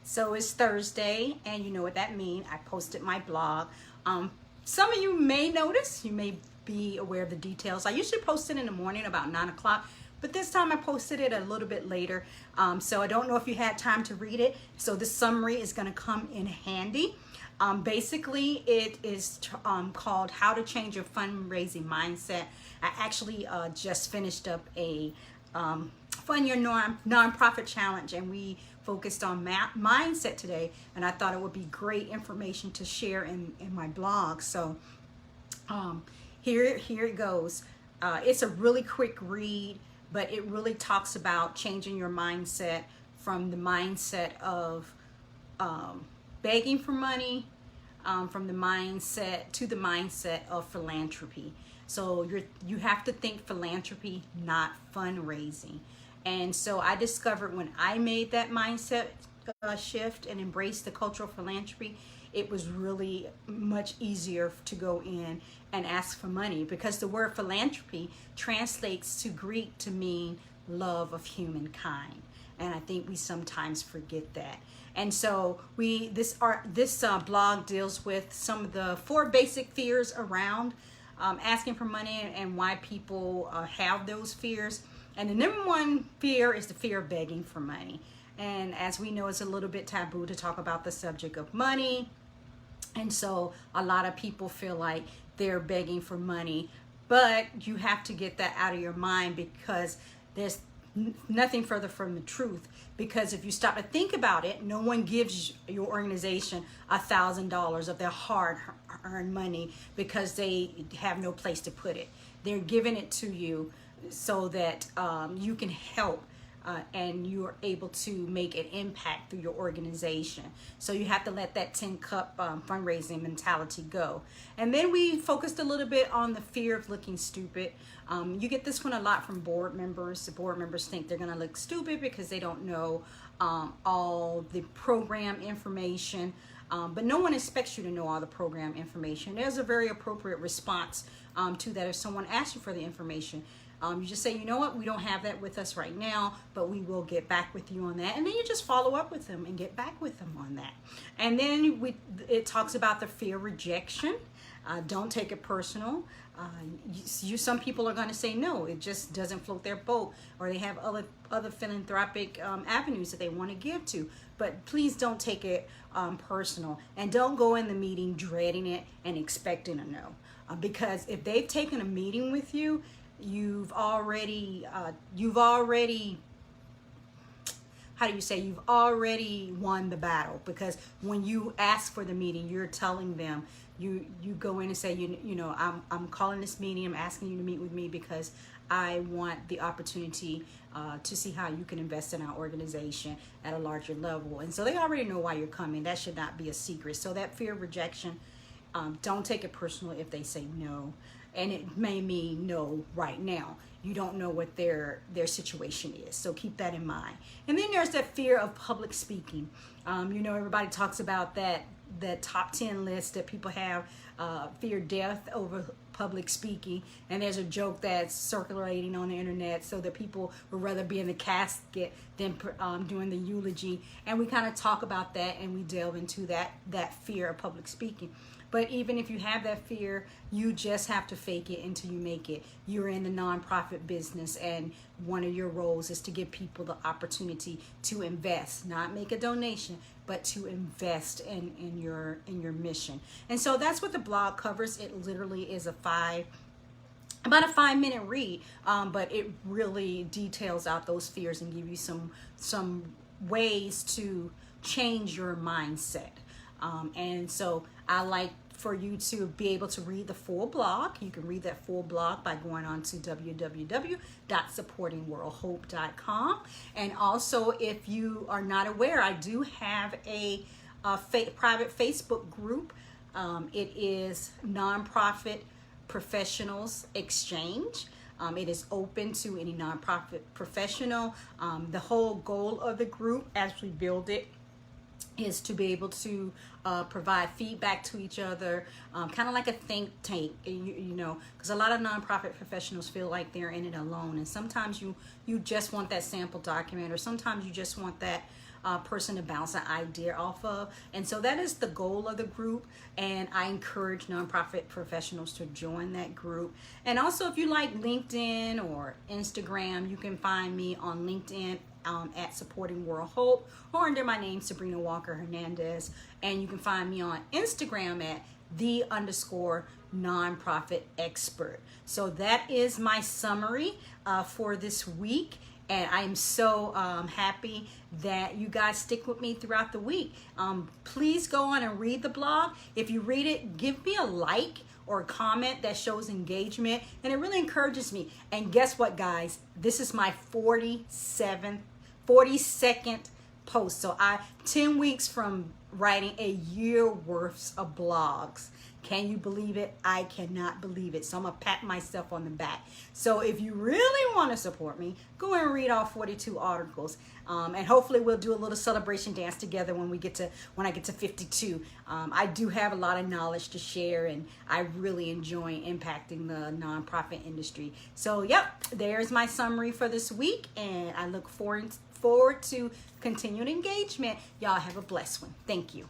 So it's Thursday, and you know what that means. I posted my blog. Some of you may notice, you may be aware of the details. I usually post it in the morning about 9 o'clock, but this time I posted it a little bit later. So I don't know if you had time to read it. So this summary is going to come in handy. Basically, it is called How to Change Your Fundraising Mindset. I actually just finished up a Fund Your Nonprofit Challenge, and we focused on mindset today, and I thought it would be great information to share in my blog. So here it goes. It's a really quick read, but it really talks about changing your mindset from the mindset of begging for money, from the mindset to the mindset of philanthropy. So you have to think philanthropy, not fundraising. And so I discovered when I made that mindset shift and embraced the cultural philanthropy, it was really much easier to go in and ask for money, because the word philanthropy translates to Greek to mean love of humankind. And I think we sometimes forget that. And so this blog deals with some of the 4 basic fears around asking for money and why people have those fears. And the number 1 fear is the fear of begging for money. And as we know, it's a little bit taboo to talk about the subject of money. And so a lot of people feel like they're begging for money, but you have to get that out of your mind, because there's nothing further from the truth. Because if you stop to think about it, no one gives your organization $1,000 of their hard-earned money because they have no place to put it. They're giving it to you so that you can help and you're able to make an impact through your organization. So you have to let that tin cup fundraising mentality go. And then we focused a little bit on the fear of looking stupid. You get this one a lot from board members. The board members think they're gonna look stupid because they don't know all the program information. But no one expects you to know all the program information. There's a very appropriate response to that. If someone asks you for the information, you just say, you know what, we don't have that with us right now, but we will get back with you on that. And then you just follow up with them and get back with them on that. And then it talks about the fear of rejection. Don't take it personal. Some people are going to say no, it just doesn't float their boat, or they have other philanthropic avenues that they want to give to. But please don't take it personal, and don't go in the meeting dreading it and expecting a no. Because if they've taken a meeting with you, you've already won the battle. Because when you ask for the meeting, you're telling them, you go in and say, you know, I'm calling this meeting, I'm asking you to meet with me because I want the opportunity to see how you can invest in our organization at a larger level. And so they already know why you're coming. That should not be a secret. So that fear of rejection, don't take it personal if they say no. And it may mean no right now. You don't know what their situation is. So keep that in mind. And then there's that fear of public speaking. You know, everybody talks about that top 10 list that people have, fear death over public speaking. And there's a joke that's circulating on the internet so that people would rather be in the casket than doing the eulogy. And we kind of talk about that, and we delve into that fear of public speaking. But even if you have that fear, you just have to fake it until you make it. You're in the nonprofit business, and one of your roles is to give people the opportunity to invest, not make a donation, but to invest in your mission. And so that's what the blog covers. It literally is about a 5-minute read, but it really details out those fears and give you some ways to change your mindset. And so I like for you to be able to read the full blog. You can read that full blog by going on to www.supportingworldhope.com. And also, if you are not aware, I do have a private Facebook group. It is Nonprofit Professionals Exchange. It is open to any nonprofit professional. The whole goal of the group, as we build it, is to be able to provide feedback to each other, kind of like a think tank, you know, because a lot of nonprofit professionals feel like they're in it alone. And sometimes you just want that sample document, or sometimes you just want that person to bounce an idea off of. And so that is the goal of the group. And I encourage nonprofit professionals to join that group. And also, if you like LinkedIn or Instagram, you can find me on LinkedIn at Supporting World Hope, or under my name, Sabrina Walker Hernandez. And you can find me on Instagram at _nonprofit expert. So that is my summary for this week. And I'm so happy that you guys stick with me throughout the week. Please go on and read the blog. If you read it, give me a like or a comment that shows engagement, and it really encourages me. And guess what, guys? This is my 42nd post. So 10 weeks from writing a year worth of blogs. Can you believe it? I cannot believe it. So I'm gonna pat myself on the back. So if you really want to support me, go and read all 42 articles, and hopefully we'll do a little celebration dance together when I get to 52. I do have a lot of knowledge to share, and I really enjoy impacting the nonprofit industry. So yep, there's my summary for this week, and I look forward to continued engagement. Y'all have a blessed one. Thank you.